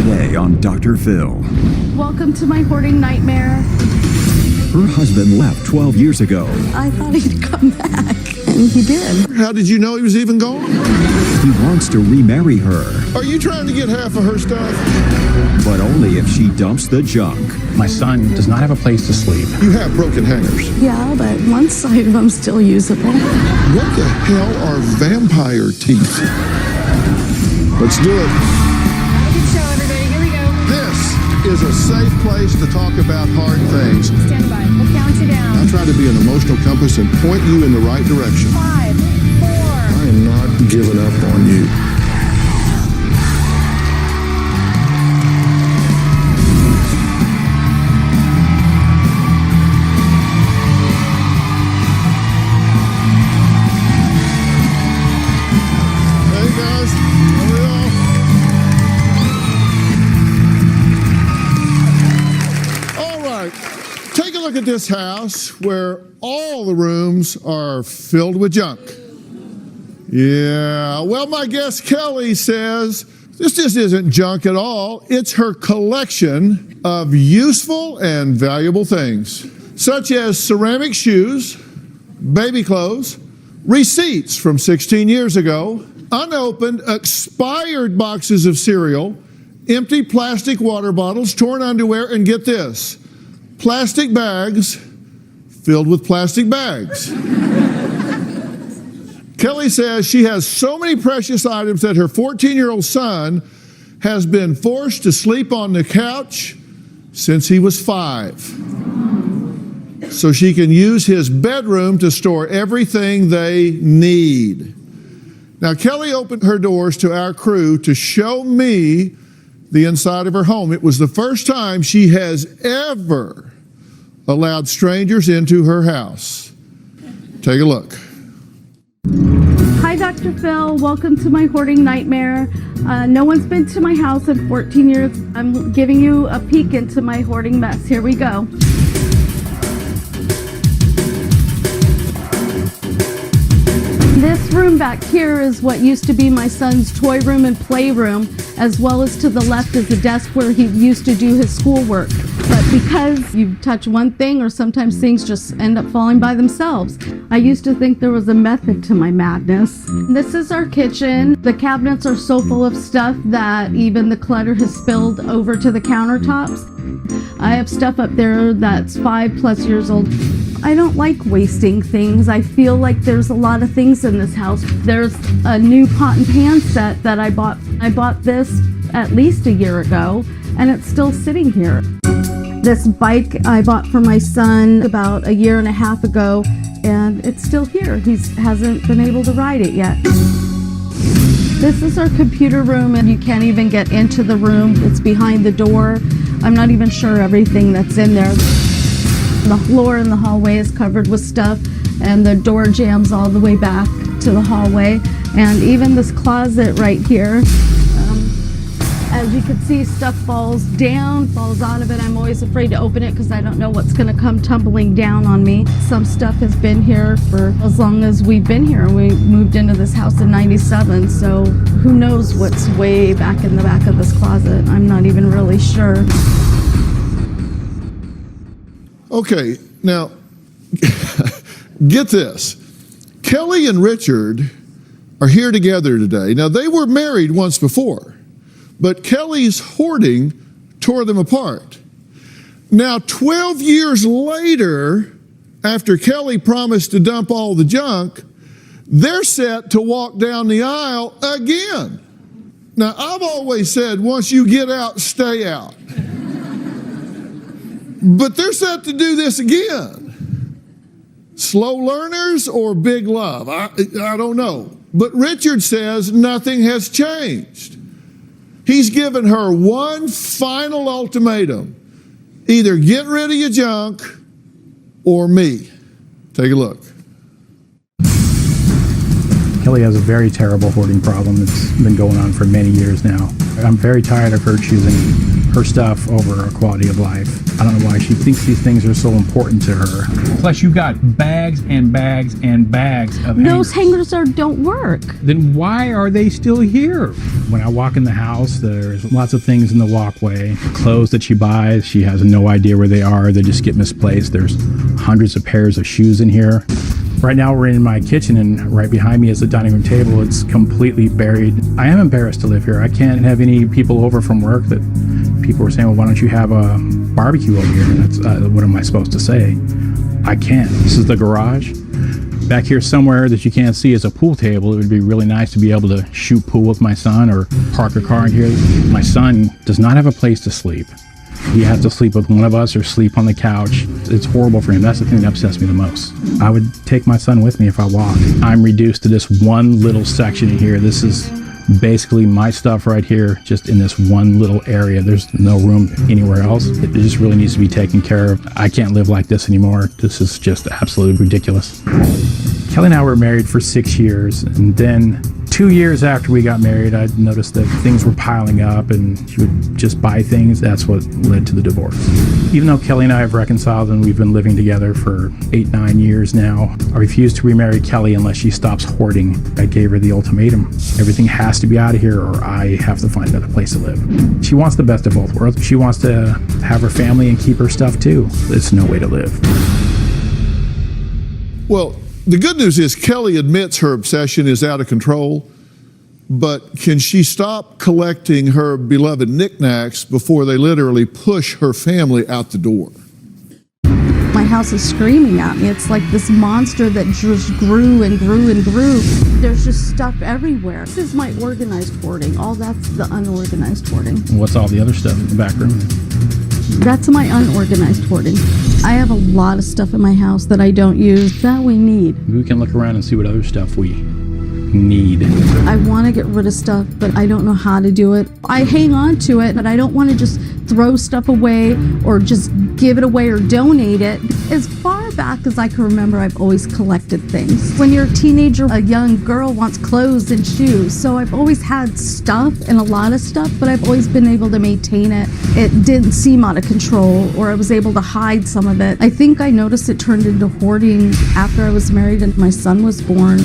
Today on Dr. Phil. Welcome to my hoarding nightmare. Her husband left 12 years ago. I thought he'd come back, and he did. How did you know he was even gone? He wants to remarry her, Are you trying to get half of her stuff? but only if she dumps the junk. My son does not have a place to sleep. You have broken hangers. Yeah, but one side of them's still usable. What the hell are vampire teeth? Let's do it. Good show, everybody. Here we go. This is a safe place to talk about hard things. Stand by. We'll count you down. I try to be an emotional compass and point you in the right direction. 5, 4. I am not giving up on you. Hey guys, how are y'all? All right, take a look at this house where all the rooms are filled with junk. Yeah, well, my guest Kelly says this just isn't junk at all. It's her collection of useful and valuable things, such as ceramic shoes, baby clothes, receipts from 16 years ago, unopened, expired boxes of cereal, empty plastic water bottles, torn underwear, and get this, plastic bags filled with plastic bags. Kelly says she has so many precious items that her 14-year-old son has been forced to sleep on the couch since he was 5. So she can use his bedroom to store everything they need. Now, Kelly opened her doors to our crew to show me the inside of her home. It was the first time she has ever allowed strangers into her house. Take a look. Hi, Dr. Phil. Welcome to my hoarding nightmare. No one's been to my house in 14 years. I'm giving you a peek into my hoarding mess. Here we go. This room back here is what used to be my son's toy room and playroom, as well as to the left is the desk where he used to do his schoolwork. But because you touch one thing, or sometimes things just end up falling by themselves, I used to think there was a method to my madness. This is our kitchen. The cabinets are so full of stuff that even the clutter has spilled over to the countertops. I have stuff up there that's 5+ years old. I don't like wasting things. I feel like there's a lot of things in this house. There's a new pot and pan set that I bought. I bought this at least a year ago, and it's still sitting here. This bike I bought for my son about 1.5 years ago, and it's still here. He hasn't been able to ride it yet. This is our computer room, and you can't even get into the room. It's behind the door. I'm not even sure everything that's in there. The floor in the hallway is covered with stuff, and the door jams all the way back to the hallway. And even this closet right here, as you can see, stuff falls out of it. I'm always afraid to open it because I don't know what's going to come tumbling down on me. Some stuff has been here for as long as we've been here. We moved into this house in '97, so who knows what's way back in the back of this closet. I'm not even really sure. Okay, now, get this. Kelly and Richard are here together today. Now, they were married once before, but Kelly's hoarding tore them apart. Now, 12 years later, after Kelly promised to dump all the junk, they're set to walk down the aisle again. Now, I've always said, once you get out, stay out. But they're set to do this again. Slow learners or big love? I don't know. But Richard says nothing has changed. He's given her one final ultimatum. Either get rid of your junk or me. Take a look. Kelly has a very terrible hoarding problem that's been going on for many years now. I'm very tired of her choosing her stuff over a quality of life. I don't know why she thinks these things are so important to her. Plus, you got bags and bags and bags of Those hangers don't work. Then why are they still here? When I walk in the house, there's lots of things in the walkway. Clothes that she buys, she has no idea where they are. They just get misplaced. There's hundreds of pairs of shoes in here. Right now we're in my kitchen, and right behind me is the dining room table. It's completely buried. I am embarrassed to live here. I can't have any people over from work that people were saying, well, why don't you have a barbecue over here? And that's, what am I supposed to say? I can't. This is the garage. Back here somewhere that you can't see is a pool table. It would be really nice to be able to shoot pool with my son or park a car in here. My son does not have a place to sleep. He has to sleep with one of us or sleep on the couch. It's horrible for him. That's the thing that upsets me the most. I would take my son with me if I walked. I'm reduced to this one little section in here. This is basically my stuff right here, just in this one little area. There's no room anywhere else. It just really needs to be taken care of. I can't live like this anymore. This is just absolutely ridiculous. Kelly and I were married for 6 years, and then 2 years after we got married, I noticed that things were piling up and she would just buy things. That's what led to the divorce. Even though Kelly and I have reconciled and we've been living together for 8-9 years now, I refuse to remarry Kelly unless she stops hoarding. I gave her the ultimatum. Everything has to be out of here or I have to find another place to live. She wants the best of both worlds. She wants to have her family and keep her stuff too. It's no way to live. Well, the good news is Kelly admits her obsession is out of control, but can she stop collecting her beloved knickknacks before they literally push her family out the door? My house is screaming at me. It's like this monster that just grew and grew and grew. There's just stuff everywhere. This is my organized hoarding. All that's the unorganized hoarding. What's all the other stuff in the back room? That's my unorganized hoarding. I have a lot of stuff in my house that I don't use that we need. Maybe we can look around and see what other stuff we need. I want to get rid of stuff, but I don't know how to do it. I hang on to it, but I don't want to just throw stuff away or just give it away or donate it. As far back as I can remember, I've always collected things. When you're a teenager, a young girl wants clothes and shoes. So I've always had stuff and a lot of stuff, but I've always been able to maintain it. It didn't seem out of control, or I was able to hide some of it. I think I noticed it turned into hoarding after I was married and my son was born.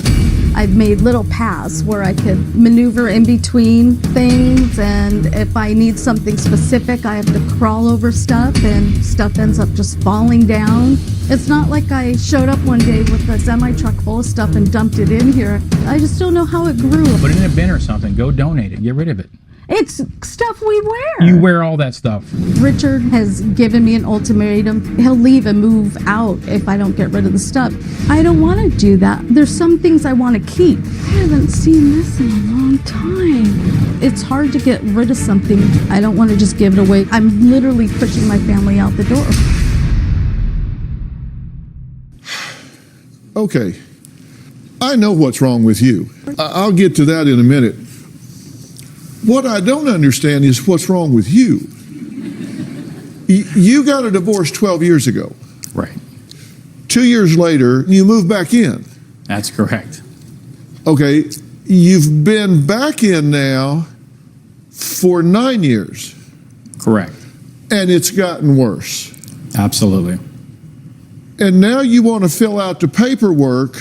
I've made little paths where I could maneuver in between things, and if I need something specific, I have to crawl over stuff, and stuff ends up just falling down. It's not like I showed up one day with a semi-truck full of stuff and dumped it in here. I just don't know how it grew. Put it in a bin or something. Go donate it. Get rid of it. It's stuff we wear. You wear all that stuff. Richard has given me an ultimatum. He'll leave and move out if I don't get rid of the stuff. I don't want to do that. There's some things I want to keep. I haven't seen this in a long time. It's hard to get rid of something. I don't want to just give it away. I'm literally pushing my family out the door. Okay, I know what's wrong with you. I'll get to that in a minute. What I don't understand is what's wrong with you. You got a divorce 12 years ago. Right. 2 years later, you moved back in. That's correct. Okay, you've been back in now for 9 years. Correct. And it's gotten worse. Absolutely. And now you want to fill out the paperwork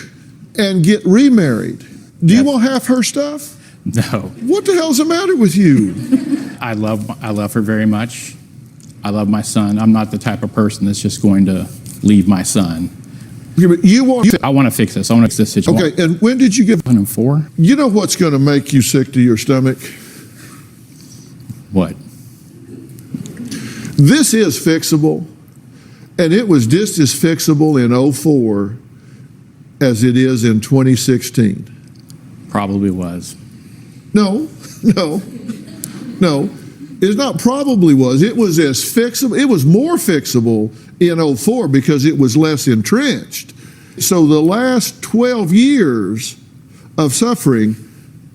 and get remarried. Do you want half her stuff? No. What the hell's the matter with you? I love her very much. I love my son. I'm not the type of person that's just going to leave my son. Okay, but I want to fix this. I want to fix this situation. Okay, and when did you give 104? You know what's going to make you sick to your stomach? What? This is fixable, and it was just as fixable in 04 as it is in 2016. Probably was. No. It's not probably was. It was as fixable. It was more fixable in 04 because it was less entrenched. So the last 12 years of suffering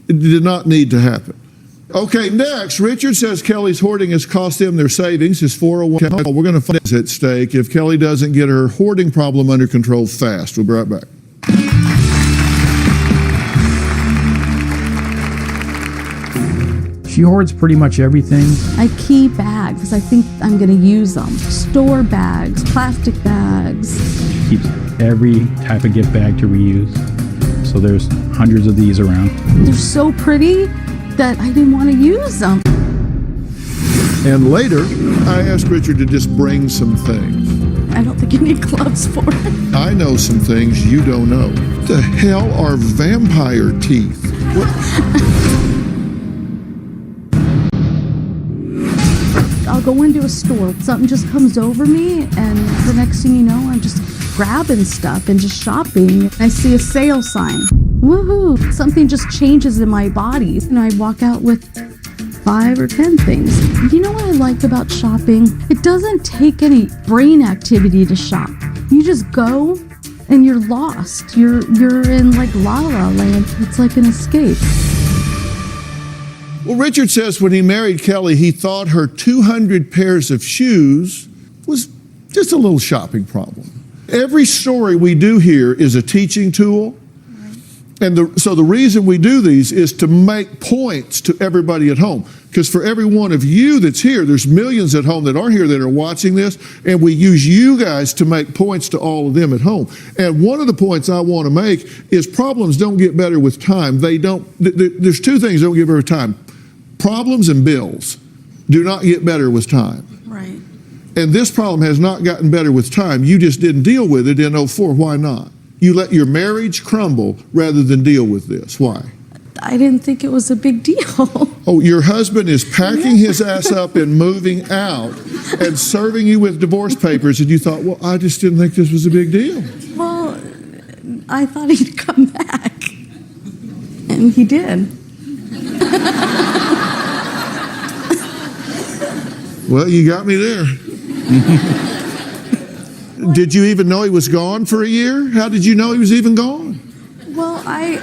did not need to happen. Okay, next, Richard says Kelly's hoarding has cost them their savings, his 401k. We're going to find what's at stake if Kelly doesn't get her hoarding problem under control fast. We'll be right back. She hoards pretty much everything. I keep bags because I think I'm going to use them. Store bags, plastic bags. She keeps every type of gift bag to reuse. So there's hundreds of these around. They're so pretty that I didn't want to use them. And later, I asked Richard to just bring some things. I don't think you need gloves for it. I know some things you don't know. What the hell are vampire teeth? I'll go into a store, something just comes over me, and the next thing you know, I'm just grabbing stuff and just shopping. I see a sale sign. Woohoo! Something just changes in my body. And I walk out with 5 or 10 things. You know what I like about shopping? It doesn't take any brain activity to shop. You just go and you're lost. You're in like La La Land. It's like an escape. Well, Richard says when he married Kelly, he thought her 200 pairs of shoes was just a little shopping problem. Every story we do here is a teaching tool. And so the reason we do these is to make points to everybody at home. Because for every one of you that's here, there's millions at home that aren't here that are watching this. And we use you guys to make points to all of them at home. And one of the points I want to make is problems don't get better with time. They don't. There's 2 things that don't get better with time. Problems and bills do not get better with time. Right. And this problem has not gotten better with time. You just didn't deal with it in 04. Why not? You let your marriage crumble rather than deal with this. Why? I didn't think it was a big deal. Oh, your husband is packing his ass up and moving out and serving you with divorce papers, and you thought, well, I just didn't think this was a big deal. Well, I thought he'd come back. And he did. Well, you got me there. Did you even know he was gone for a year? How did you know he was even gone? Well, I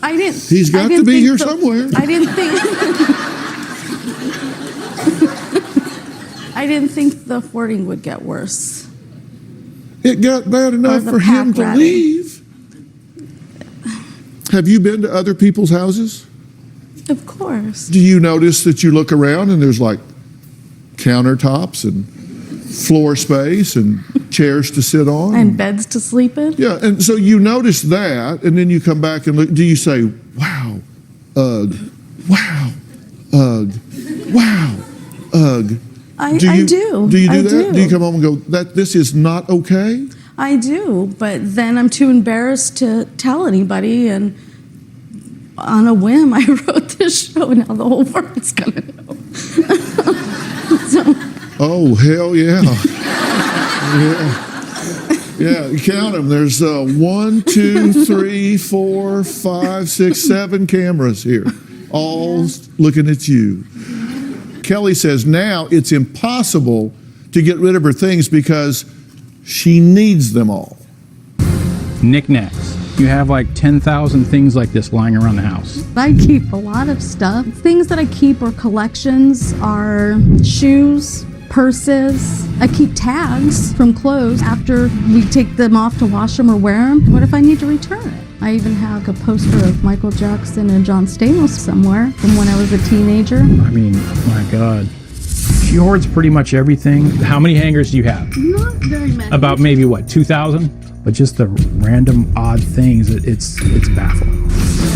didn't. He's got to be here somewhere. I didn't think. I didn't think the hoarding would get worse. It got bad enough the for him pack to ratting. leave. Have you been to other people's houses? Of course. Do you notice that you look around and there's like countertops and floor space and chairs to sit on? And beds to sleep in? Yeah, and so you notice that, and then you come back and look. Do you say, wow, ugh, wow, ugh, wow, ugh? I do. Do you do that? do. Do you come home and go, this is not okay? I do, but then I'm too embarrassed to tell anybody, and on a whim, I wrote this show. Now the whole world's gonna know. So, Oh, hell yeah. Yeah, count them. There's 1, 2, 3, 4, 5, 6, 7 cameras here, all looking at you. Kelly says now it's impossible to get rid of her things because she needs them all. Knickknacks. You have like 10,000 things like this lying around the house. I keep a lot of stuff. Things that I keep or collections are shoes, purses. I keep tags from clothes after we take them off to wash them or wear them. What if I need to return it? I even have a poster of Michael Jackson and John Stamos somewhere from when I was a teenager. I mean, my God. She hoards pretty much everything. How many hangers do you have? Not very many. About maybe, what, 2,000? But just the random odd things, it's baffling.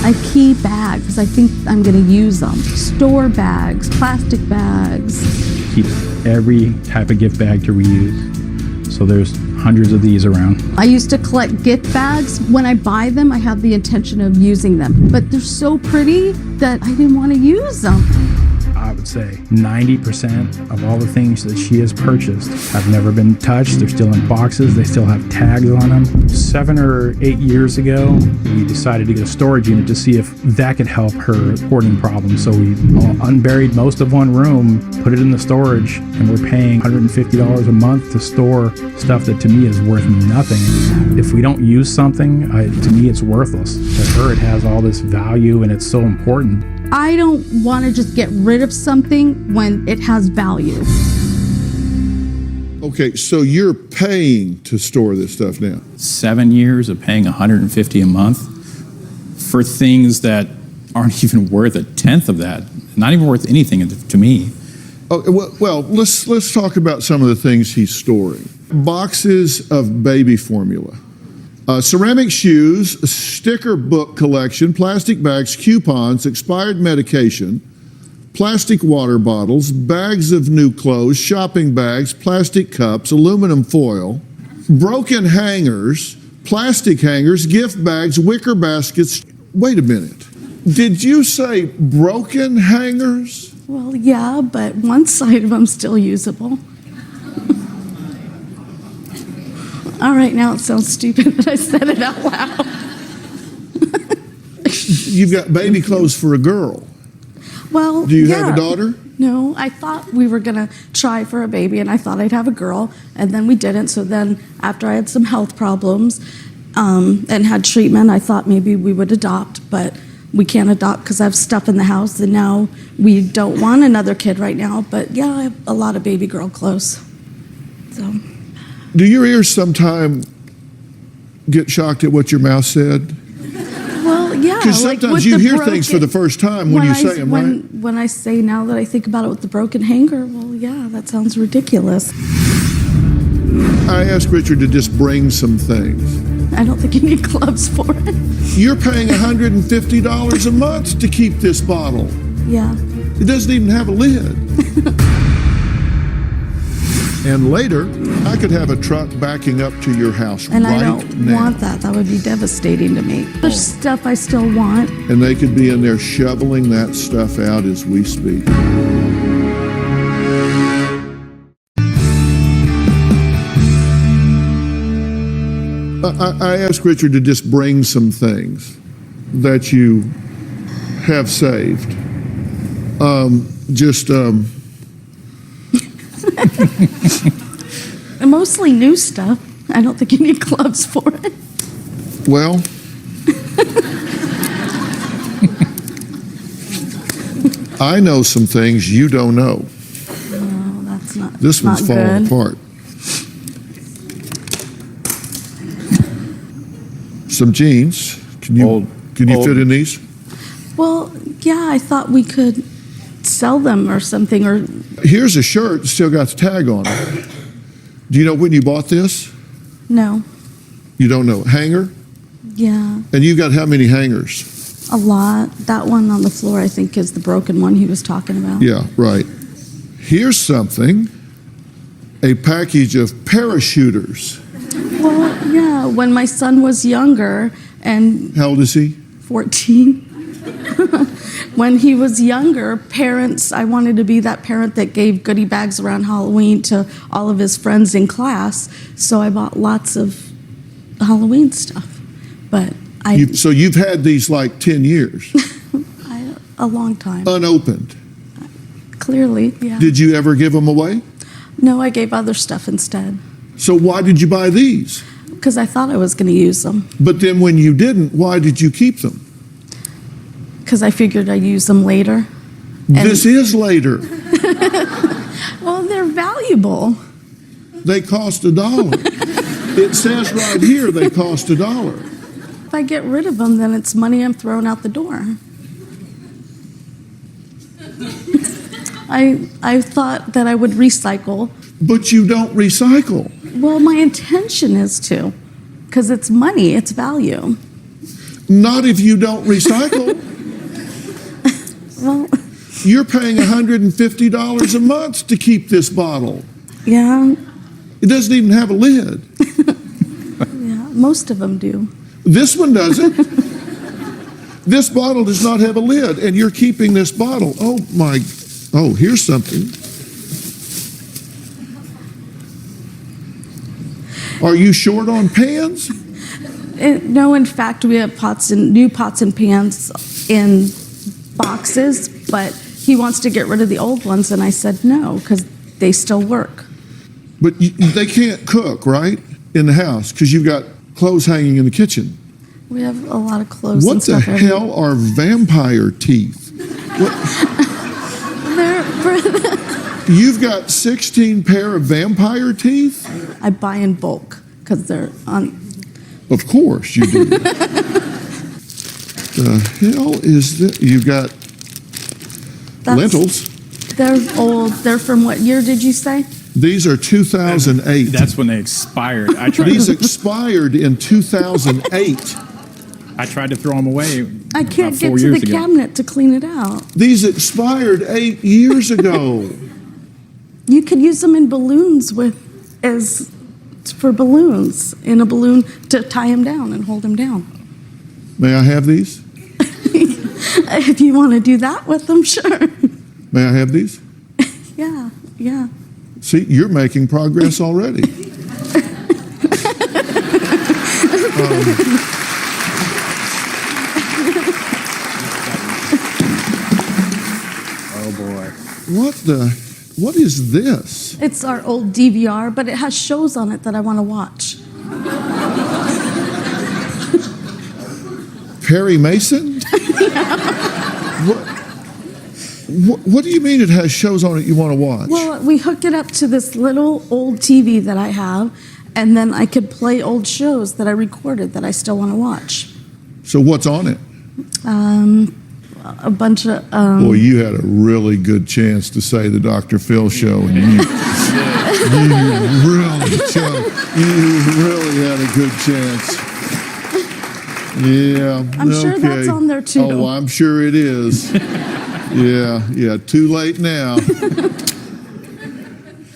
I keep bags because I think I'm going to use them. Store bags, plastic bags. Keeps every type of gift bag to reuse. So there's hundreds of these around. I used to collect gift bags. When I buy them, I have the intention of using them. But they're so pretty that I didn't want to use them. I would say 90% of all the things that she has purchased have never been touched. They're still in boxes. They still have tags on them. 7 or 8 years ago, we decided to get a storage unit to see if that could help her hoarding problem. So we unburied most of one room, put it in the storage, and we're paying $150 a month to store stuff that to me is worth nothing. If we don't use something, to me it's worthless. To her, it has all this value and it's so important. I don't want to just get rid of something when it has value. Okay, so you're paying to store this stuff now. 7 years of paying $150 a month for things that aren't even worth a tenth of that. Not even worth anything to me. Oh, well, let's talk about some of the things he's storing. Boxes of baby formula, ceramic shoes, a sticker book collection, plastic bags, coupons, expired medication, plastic water bottles, bags of new clothes, shopping bags, plastic cups, aluminum foil, broken hangers, plastic hangers, gift bags, wicker baskets. Wait a minute. Did you say broken hangers? Well, yeah, but one side of them's still usable. All right, now it sounds stupid that I said it out loud. You've got baby clothes for a girl. Well, Do you yeah. have a daughter? No, I thought we were going to try for a baby, and I thought I'd have a girl, and then we didn't. So then after I had some health problems and had treatment, I thought maybe we would adopt, but we can't adopt because I have stuff in the house, and now we don't want another kid right now. But yeah, I have a lot of baby girl clothes. So. Do your ears sometime get shocked at what your mouth said? Well, yeah. Because sometimes you hear things for the first time when you say them, right? When I say now that I think about it with the broken hanger, well, yeah, that sounds ridiculous. I asked Richard to just bring some things. I don't think you need gloves for it. You're paying $150 a month to keep this bottle. Yeah. It doesn't even have a lid. And later, I could have a truck backing up to your house And right I don't now. want that. That would be devastating to me. There's stuff I still want. And they could be in there shoveling that stuff out as we speak. I asked Richard to just bring some things that you have saved. Mostly new stuff. I don't think you need gloves for it. Well, I know some things you don't know. No, that's not. This one's not falling good. apart. Some jeans. Can you fit in these? Well, yeah, I thought we could sell them or something. Or Here's a shirt that still got the tag on it. Do you know when you bought this? no. You don't know. Hanger? Yeah, And you've got how many hangers? a lot. That one on the floor, I think, is the broken one he was talking about. Yeah, right. Here's something. A package of parachuters. Well, yeah, when my son was younger and How old is he? 14. When he was younger, I wanted to be that parent that gave goodie bags around Halloween to all of his friends in class. So I bought lots of Halloween stuff. But So you've had these like 10 years, a long time. unopened. Clearly, yeah. Did you ever give them away? No, I gave other stuff instead So why did you buy these? because I thought I was going to use them But then when you didn't, why did you keep them? because I figured I'd use them later. And- This is later. Well, they're valuable. They cost $1. It says right here they cost $1. If I get rid of them, then it's money I'm throwing out the door. I thought that I would recycle. But you don't recycle. Well, my intention is to, because it's money, it's value. Not if you don't recycle. Well, You're paying $150 a month to keep this bottle. yeah, It doesn't even have a lid. yeah, most of them do. This one doesn't. This bottle does not have a lid, and you're keeping this bottle. Oh, here's something. Are you short on pans? No, in fact, we have new pots and pans in boxes, but he wants to get rid of the old ones, and I said no, because they still work. But they can't cook, right, in the house, because you've got clothes hanging in the kitchen. We have a lot of clothes and What the stuff. hell are vampire teeth? You've got 16 pair of vampire teeth? I buy in bulk because they're on. Of course you do. the hell is this? You've got lentils. They're old. They're from what year did you say? These are 2008. That's when they expired. These expired in 2008. I tried to throw them away. I can't about get 4 to years the ago. cabinet to clean it out. These expired 8 years ago. You could use them in balloons for balloons in a balloon to tie them down and hold them down. May I have these? If you want to do that with them, sure. May I have these? Yeah. See, you're making progress already. Oh boy. What is this? It's our old DVR, but it has shows on it that I want to watch. Perry Mason? What do you mean it has shows on it you want to watch? Well, we hook it up to this little old TV that I have, and then I could play old shows that I recorded that I still want to watch. So what's on it? A bunch of. Boy, you had a really good chance to say the Dr. Phil show, and you really had a good chance. Yeah. I'm sure that's on there too. Oh, I'm sure it is. Yeah, too late now.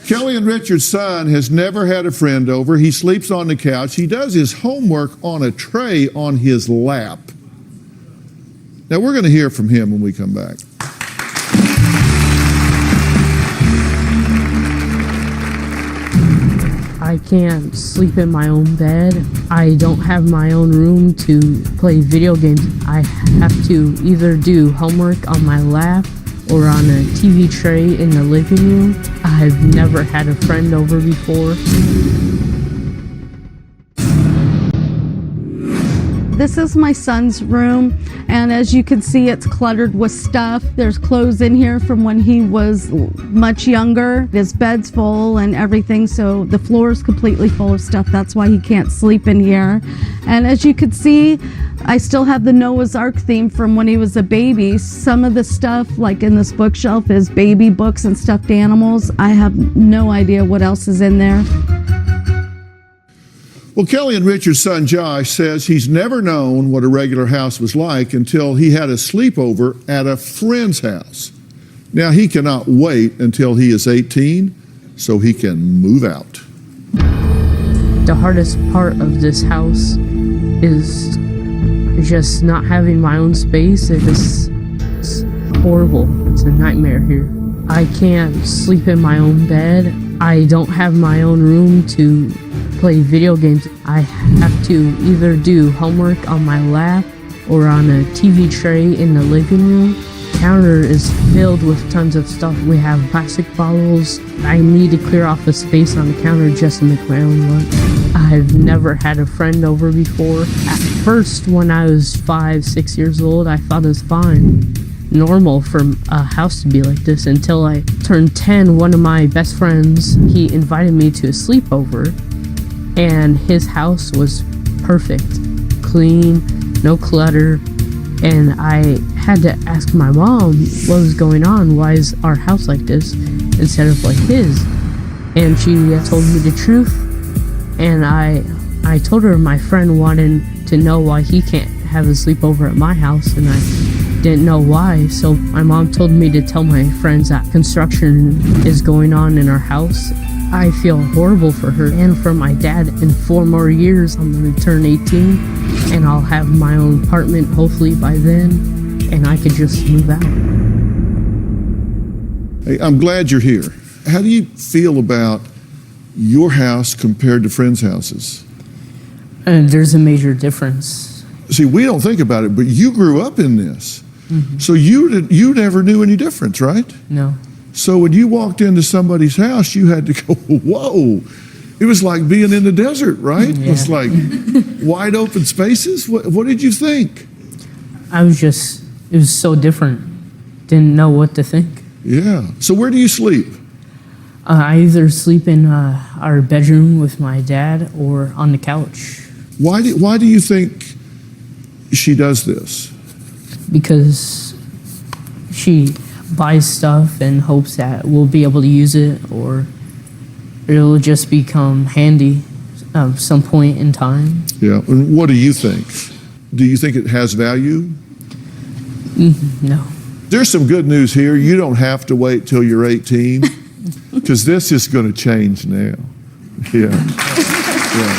Kelly and Richard's son has never had a friend over. He sleeps on the couch. He does his homework on a tray on his lap. Now, we're going to hear from him when we come back. I can't sleep in my own bed. I don't have my own room to play video games. I have to either do homework on my lap or on a TV tray in the living room. I've never had a friend over before. This is my son's room, and as you can see, it's cluttered with stuff. There's clothes in here from when he was much younger. His bed's full and everything, so the floor is completely full of stuff. That's why he can't sleep in here. And as you can see, I still have the Noah's Ark theme from when he was a baby. Some of the stuff, like in this bookshelf, is baby books and stuffed animals. I have no idea what else is in there. Well, Kelly and Richard's son Josh says he's never known what a regular house was like until he had a sleepover at a friend's house. Now, he cannot wait until he is 18 so he can move out. The hardest part of this house is just not having my own space. It's horrible. It's a nightmare here. I can't sleep in my own bed. I don't have my own room to play video games. I have to either do homework on my lap or on a TV tray in the living room. The counter is filled with tons of stuff. We have plastic bottles. I need to clear off the space on the counter just to make my own lunch. I've never had a friend over before. At first, when I was 5, 6 years old, I thought it was fine. Normal for a house to be like this until I turned 10. One of my best friends, he invited me to a sleepover, and his house was perfect, clean, no clutter, and I had to ask my mom what was going on. Why is our house like this instead of like his? And she told me the truth, and I told her my friend wanted to know why he can't have a sleepover at my house, and I didn't know why. So my mom told me to tell my friends that construction is going on in our house. I feel horrible for her and for my dad. In 4 more years, I'm going to turn 18 and I'll have my own apartment hopefully by then, and I could just move out. Hey, I'm glad you're here. How do you feel about your house compared to friends' houses? And there's a major difference. See, we don't think about it, but you grew up in this. Mm-hmm. So you never knew any difference, right? No. So when you walked into somebody's house, you had to go, whoa. It was like being in the desert, right? Yeah. It was like wide open spaces. What did you think? It was so different. Didn't know what to think. Yeah. So where do you sleep? I either sleep in our bedroom with my dad or on the couch. Why do you think she does this? because she buys stuff and hopes that we'll be able to use it, or it'll just become handy at some point in time. Yeah. And what do you think? Do you think it has value? No. There's some good news here. You don't have to wait till you're 18, because this is going to change now. Yeah. Yeah.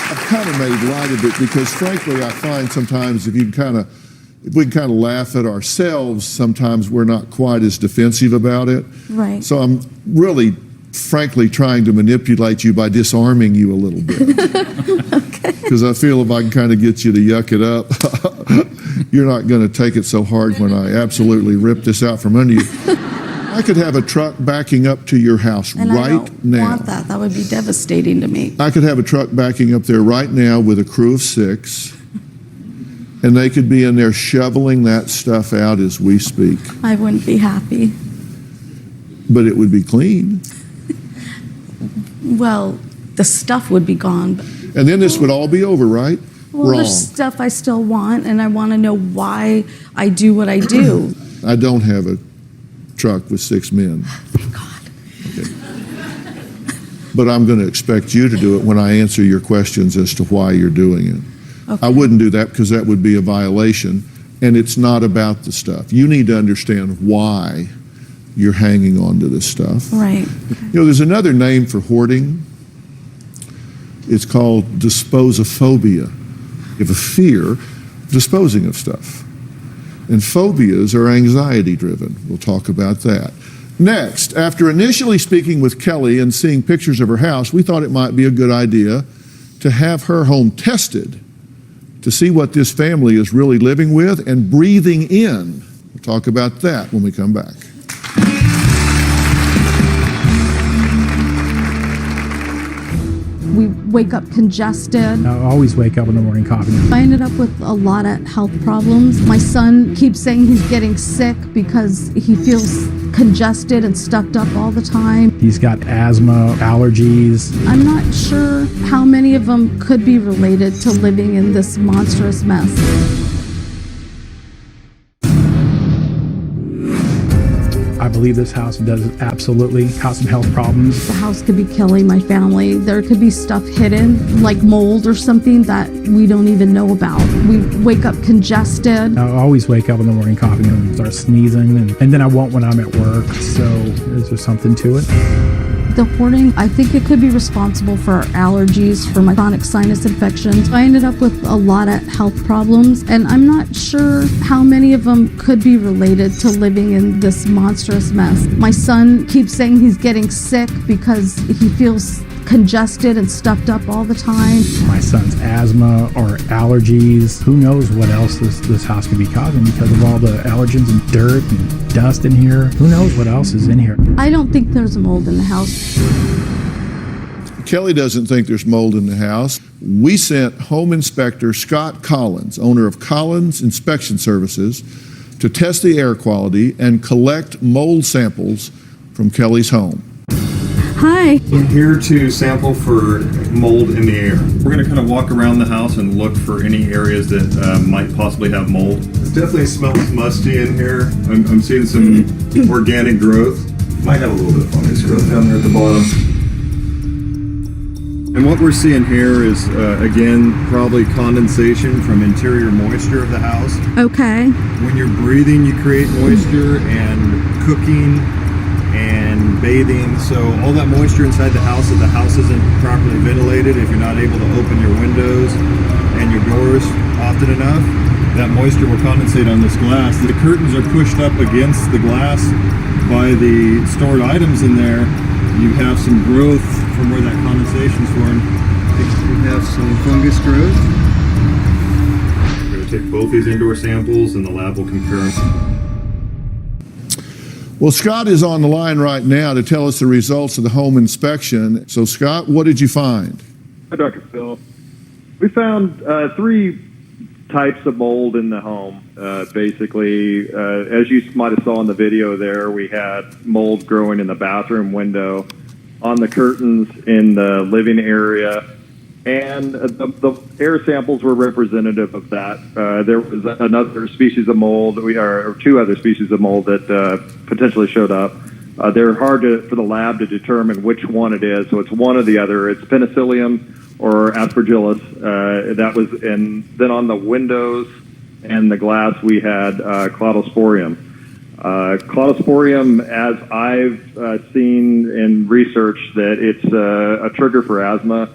I've kind of made light of it because, frankly, I find sometimes if we can kind of laugh at ourselves, sometimes we're not quite as defensive about it. Right. So I'm really, frankly, trying to manipulate you by disarming you a little bit. Because I feel if I can kind of get you to yuck it up, you're not going to take it so hard when I absolutely rip this out from under you. I could have a truck backing up to your house And right I don't now. want that. That would be devastating to me. I could have a truck backing up there right now with a crew of 6, and they could be in there shoveling that stuff out as we speak. I wouldn't be happy. But it would be clean. Well, the stuff would be gone. But, And then this would all be over, right? well, Wrong. there's stuff I still want, and I want to know why I do what I do. I don't have a truck with 6 men. Thank God. But I'm going to expect you to do it when I answer your questions as to why you're doing it. Okay. I wouldn't do that because that would be a violation, and it's not about the stuff. You need to understand why you're hanging on to this stuff. Right. You know, there's another name for hoarding. It's called disposophobia. You have a fear of disposing of stuff. And phobias are anxiety driven. We'll talk about that. Next, after initially speaking with Kelly and seeing pictures of her house, we thought it might be a good idea to have her home tested to see what this family is really living with and breathing in. We'll talk about that when we come back. We wake up congested. I always wake up in the morning coughing. I ended up with a lot of health problems. My son keeps saying he's getting sick because he feels congested and stuffed up all the time. He's got asthma, allergies. I'm not sure how many of them could be related to living in this monstrous mess. I believe this house does absolutely cause some health problems. The house could be killing my family. There could be stuff hidden, like mold or something that we don't even know about. We wake up congested. I always wake up in the morning coughing and start sneezing, and then I won't when I'm at work. So is there something to it? The hoarding, I think it could be responsible for our allergies, for my chronic sinus infections. I ended up with a lot of health problems, and I'm not sure how many of them could be related to living in this monstrous mess. My son keeps saying he's getting sick because he feels congested and stuffed up all the time. My son's asthma or allergies. Who knows what else this house could be causing because of all the allergens and dirt and dust in here. Who knows what else is in here? I don't think there's mold in the house. Kelly doesn't think there's mold in the house. We sent home inspector Scott Collins, owner of Collins Inspection Services, to test the air quality and collect mold samples from Kelly's home. Hi. We're here to sample for mold in the air. We're going to kind of walk around the house and look for any areas that might possibly have mold. It definitely smells musty in here. I'm seeing some organic growth. Might have a little bit of fungus growth down there at the bottom. And what we're seeing here is, again, probably condensation from interior moisture of the house. Okay. When you're breathing, you create moisture, and cooking and bathing. So all that moisture inside the house, if the house isn't properly ventilated, if you're not able to open your windows and your doors often enough, that moisture will condensate on this glass. The curtains are pushed up against the glass by the stored items in there. You have some growth from where that condensation's formed. We have some fungus growth. We're going to take both these indoor samples and the lab will compare them. Well, Scott is on the line right now to tell us the results of the home inspection. So, Scott, what did you find? Hi, Dr. Phil. We found 3 types of mold in the home. Basically, as you might have saw in the video there, we had mold growing in the bathroom window, on the curtains in the living area, and the air samples were representative of that. There was another species of mold, or two other species of mold that potentially showed up. They're hard for the lab to determine which one it is, so it's one or the other. It's Penicillium or Aspergillus. And then on the windows and the glass, we had Cladosporium. Cladosporium, as I've seen in research, that it's a trigger for asthma.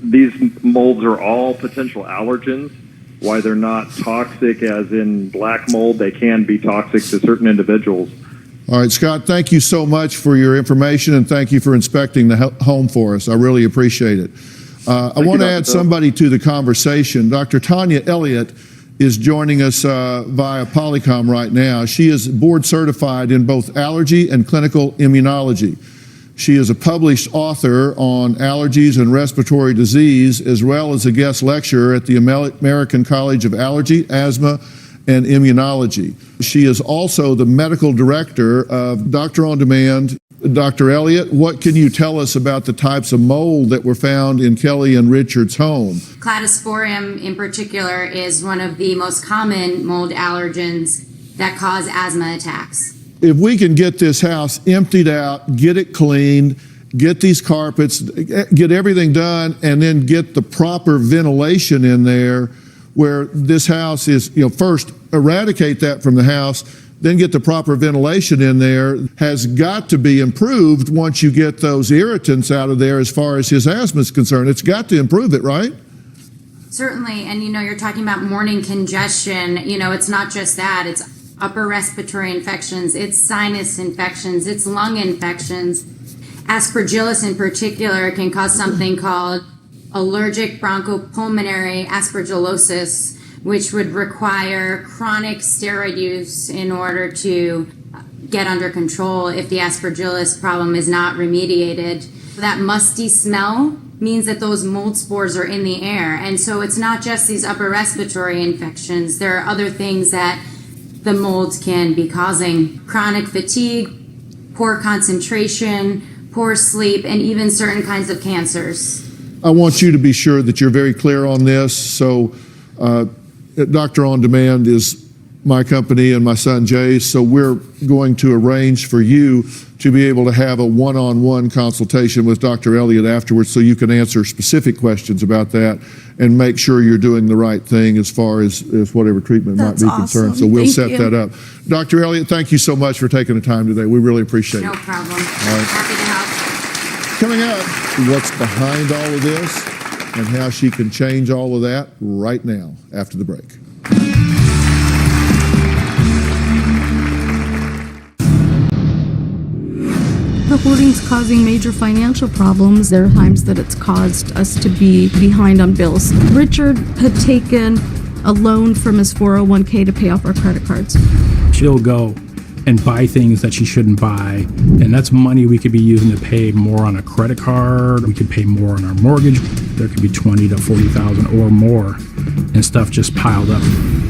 These molds are all potential allergens. Why they're not toxic, as in black mold, they can be toxic to certain individuals. All right, Scott, thank you so much for your information, and thank you for inspecting the home for us. I really appreciate it. I want to add somebody to the conversation. Dr. Tanya Elliott is joining us via Polycom right now. She is board certified in both allergy and clinical immunology. She is a published author on allergies and respiratory disease, as well as a guest lecturer at the American College of Allergy, Asthma, and Immunology. She is also the medical director of Doctor on Demand. Dr. Elliott, what can you tell us about the types of mold that were found in Kelly and Richard's home? Cladosporium in particular is one of the most common mold allergens that cause asthma attacks. If we can get this house emptied out, get it cleaned, get these carpets, get everything done, and then get the proper ventilation in there where this house is, first eradicate that from the house, then get the proper ventilation in there, has got to be improved once you get those irritants out of there as far as his asthma is concerned. It's got to improve it, right? Certainly, and you're talking about morning congestion. It's not just that, it's upper respiratory infections, it's sinus infections, it's lung infections. Aspergillus in particular can cause something called allergic bronchopulmonary aspergillosis, which would require chronic steroid use in order to get under control if the aspergillus problem is not remediated. That musty smell means that those mold spores are in the air. And so it's not just these upper respiratory infections. There are other things that the molds can be causing: chronic fatigue, poor concentration, poor sleep, and even certain kinds of cancers. I want you to be sure that you're very clear on this. So Doctor on Demand is my company and my son Jay's, so we're going to arrange for you to be able to have a one-on-one consultation with Dr. Elliott afterwards, so you can answer specific questions about that and make sure you're doing the right thing as far as whatever treatment might be concerned. So we'll set that up. Dr. Elliott, thank you so much for taking the time today. We really appreciate it. No problem. All right. Happy to help. Coming up, what's behind all of this and how she can change all of that right now after the break. The hoarding's causing major financial problems. There are times that it's caused us to be behind on bills. Richard had taken a loan from his 401k to pay off our credit cards. She'll go and buy things that she shouldn't buy, and that's money we could be using to pay more on a credit card. We could pay more on our mortgage. There could be $20,000 to $40,000 or more, and stuff just piled up.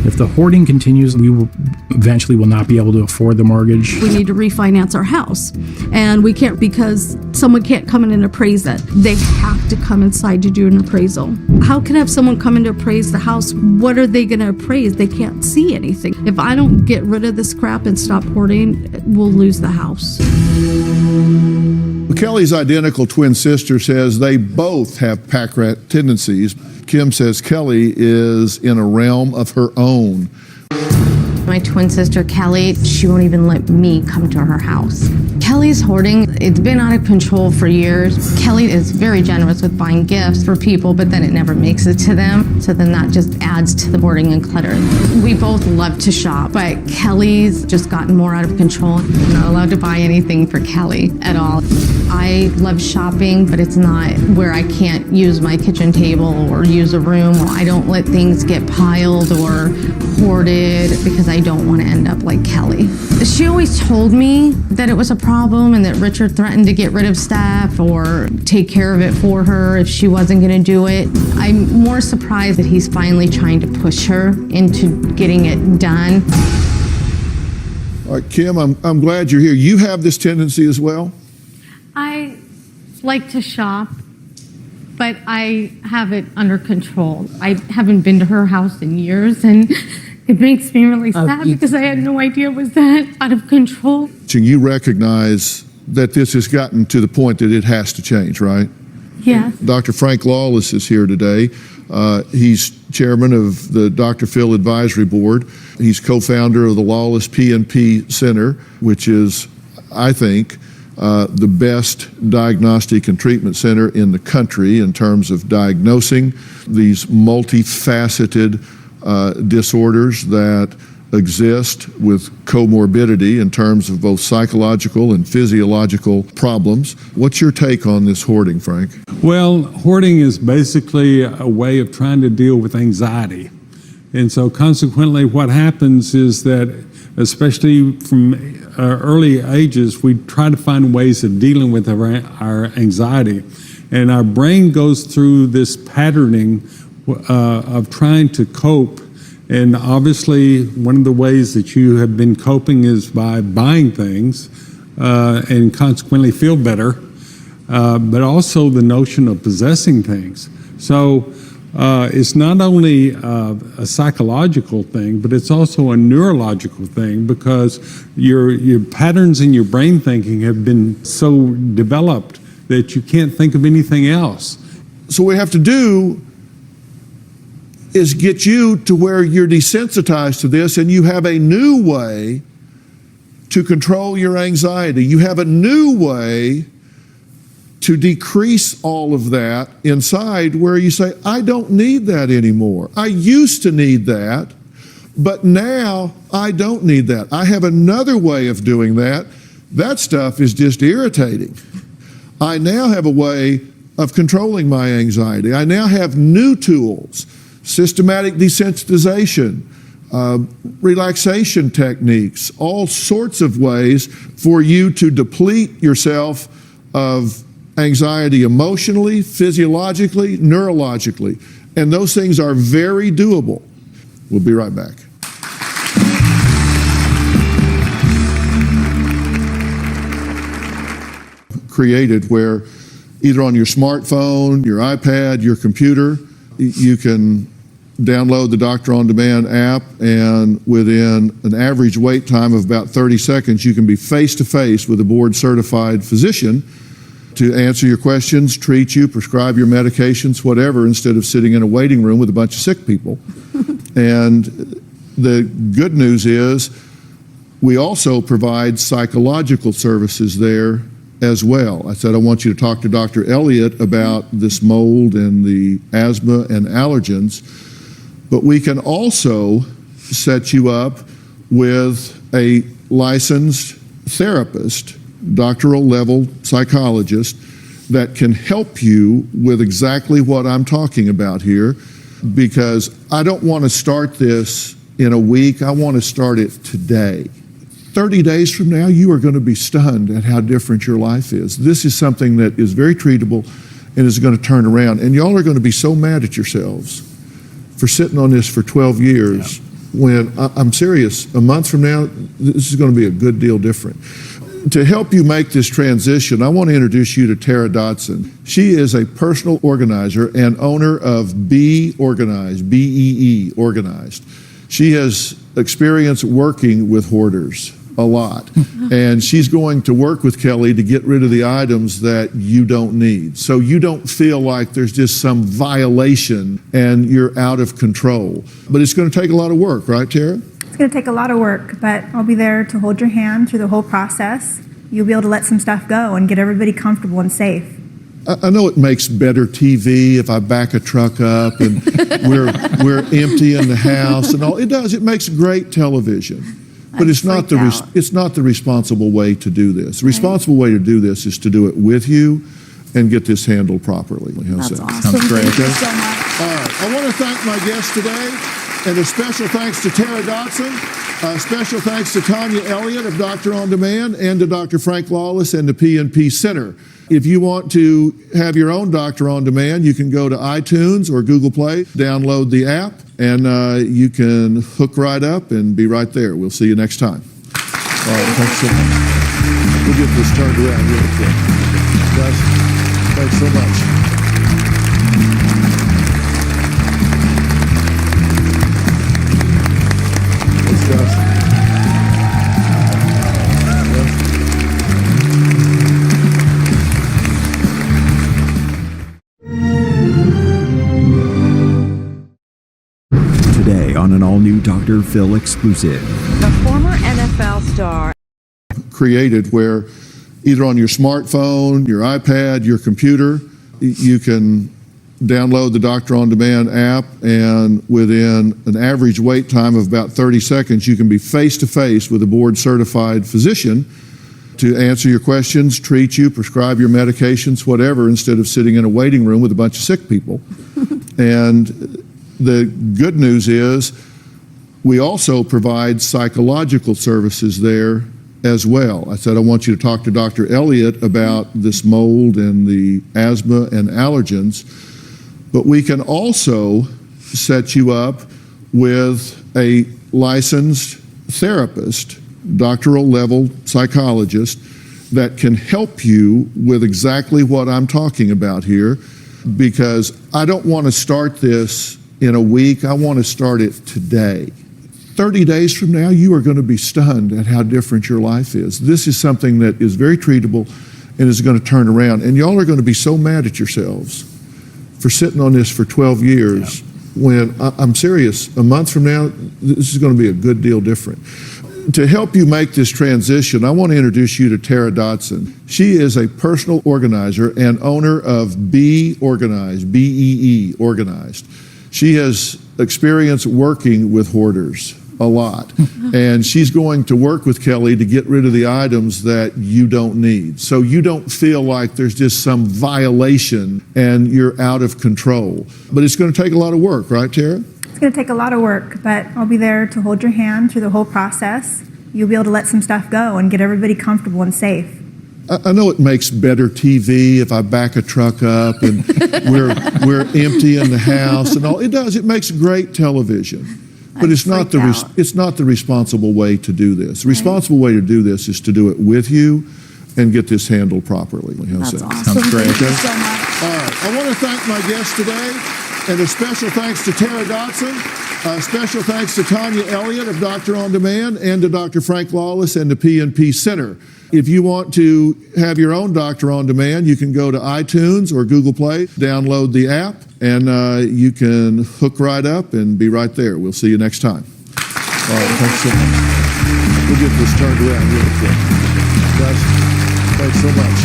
If the hoarding continues, we will eventually will not be able to afford the mortgage. We need to refinance our house, and we can't because someone can't come in and appraise it. They have to come inside to do an appraisal. How can I have someone come in to appraise the house? What are they going to appraise? They can't see anything. If I don't get rid of this crap and stop hoarding, we'll lose the house. Kelly's identical twin sister says they both have pack rat tendencies. Kim says Kelly is in a realm of her own. My twin sister, Kelly, she won't even let me come to her house. Kelly's hoarding, it's been out of control for years. Kelly is very generous with buying gifts for people, but then it never makes it to them. So then that just adds to the hoarding and clutter. We both love to shop, but Kelly's just gotten more out of control. I'm not allowed to buy anything for Kelly at all. I love shopping, but it's not where I can't use my kitchen table or use a room. I don't let things get piled or hoarded because I don't want to end up like Kelly. She always told me that it was a problem and that Richard threatened to get rid of stuff or take care of it for her if she wasn't going to do it. I'm more surprised that he's finally trying to push her into getting it done. All right, Kim, I'm glad you're here. You have this tendency as well? I like to shop, but I have it under control. I haven't been to her house in years, and it makes me really sad because I had no idea it was that out of control. You recognize that this has gotten to the point that it has to change, right? Yes. Dr. Frank Lawless is here today. He's chairman of the Dr. Phil Advisory Board. He's co-founder of the Lawless PNP Center, which is, I think, the best diagnostic and treatment center in the country in terms of diagnosing these multifaceted disorders that exist with comorbidity in terms of both psychological and physiological problems. What's your take on this hoarding, Frank? Well, hoarding is basically a way of trying to deal with anxiety. And so consequently what happens is that, especially from early ages, we try to find ways of dealing with our anxiety. And our brain goes through this patterning of trying to cope. And obviously, one of the ways that you have been coping is by buying things and consequently feel better, but also the notion of possessing things. So it's not only a psychological thing, but it's also a neurological thing, because your patterns in your brain thinking have been so developed that you can't think of anything else. So what we have to do is get you to where you're desensitized to this and you have a new way to control your anxiety. You have a new way to decrease all of that inside, where you say, I don't need that anymore. I used to need that, but now I don't need that. I have another way of doing that. That stuff is just irritating. I now have a way of controlling my anxiety. I now have new tools. Systematic desensitization, relaxation techniques, all sorts of ways for you to deplete yourself of anxiety emotionally, physiologically, neurologically. And those things are very doable. We'll be right back. Created where either on your smartphone, your iPad, your computer, you can download the Doctor On Demand app, and within an average wait time of about 30 seconds, you can be face-to-face with a board-certified physician to answer your questions, treat you, prescribe your medications, whatever, instead of sitting in a waiting room with a bunch of sick people. And the good news is we also provide psychological services there as well. I said I want you to talk to Dr. Elliott about this mold and the asthma and allergens. But we can also set you up with a licensed therapist, doctoral level psychologist, that can help you with exactly what I'm talking about here, because I don't want to start this in a week. I want to start it today. 30 days from now, you are going to be stunned at how different your life is. This is something that is very treatable and is going to turn around. And y'all are going to be so mad at yourselves for sitting on this for 12 years, when I'm serious, a month from now, this is going to be a good deal different. To help you make this transition, I want to introduce you to Tara Dotson. She is a personal organizer and owner of Be Organized, B-E-E, Organized. She has experience working with hoarders a lot, and she's going to work with Kelly to get rid of the items that you don't need, so you don't feel like there's just some violation and you're out of control. But it's going to take a lot of work, right, Tara? It's going to take a lot of work, but I'll be there to hold your hand through the whole process. You'll be able to let some stuff go and get everybody comfortable and safe. I know it makes better TV if I back a truck up and we're empty in the house and all. It does. It makes great television. But it's not the responsible way to do this. The responsible way to do this is to do it with you and get this handled properly. That's awesome. Sounds great. Thank you so much. All right. I want to thank my guests today, and a special thanks to Tara Dotson. A special thanks to Tanya Elliott of Doctor On Demand, and to Dr. Frank Lawless and the PNP Center. If you want to have your own Doctor On Demand, you can go to iTunes or Google Play, download the app, and you can hook right up and be right there. We'll see you next time. All right, thanks so much. We'll get this turned around really quick. Guys, thanks so much. Today on an all-new Dr. Phil exclusive. The former NFL star Created where either on your smartphone, your iPad, your computer, you can download the Doctor On Demand app, and within an average wait time of about 30 seconds, you can be face-to-face with a board-certified physician to answer your questions, treat you, prescribe your medications, whatever, instead of sitting in a waiting room with a bunch of sick people. And the good news is we also provide psychological services there as well. I said, I want you to talk to Dr. Elliott about this mold and the asthma and allergens, but we can also set you up with a licensed therapist, doctoral level psychologist, that can help you with exactly what I'm talking about here, because I don't want to start this in a week. I want to start it today. 30 days from now, you are going to be stunned at how different your life is. This is something that is very treatable and is going to turn around. And y'all are going to be so mad at yourselves for sitting on this for 12 years when, I'm serious, a month from now, this is going to be a good deal different. To help you make this transition, I want to introduce you to Tara Dotson. She is a personal organizer and owner of Be Organized, B-E-E, Organized. She has experience working with hoarders a lot, and she's going to work with Kelly to get rid of the items that you don't need, so you don't feel like there's just some violation and you're out of control. But it's going to take a lot of work, right, Tara? It's going to take a lot of work, but I'll be there to hold your hand through the whole process. You'll be able to let some stuff go and get everybody comfortable and safe. I know it makes better TV if I back a truck up and we're empty in the house and all. It does. It makes great television. But it's not the responsible way to do this. The responsible way to do this is to do it with you and get this handled properly. How's That's that? awesome. Sounds great. Thank you so much. All right. I want to thank my guests today, and a special thanks to Tara Dotson. A special thanks to Tanya Elliott of Doctor On Demand, and to Dr. Frank Lawless and the PNP Center. If you want to have your own Doctor On Demand, you can go to iTunes or Google Play, download the app, and you can hook right up and be right there. We'll see you next time. All right, thanks so much. We'll get this turned around really quick. Guys, thanks so much.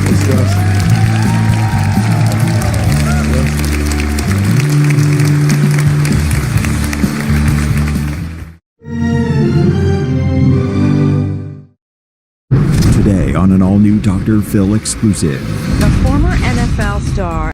Thanks, guys. Today on an all-new Dr. Phil exclusive. the former NFL star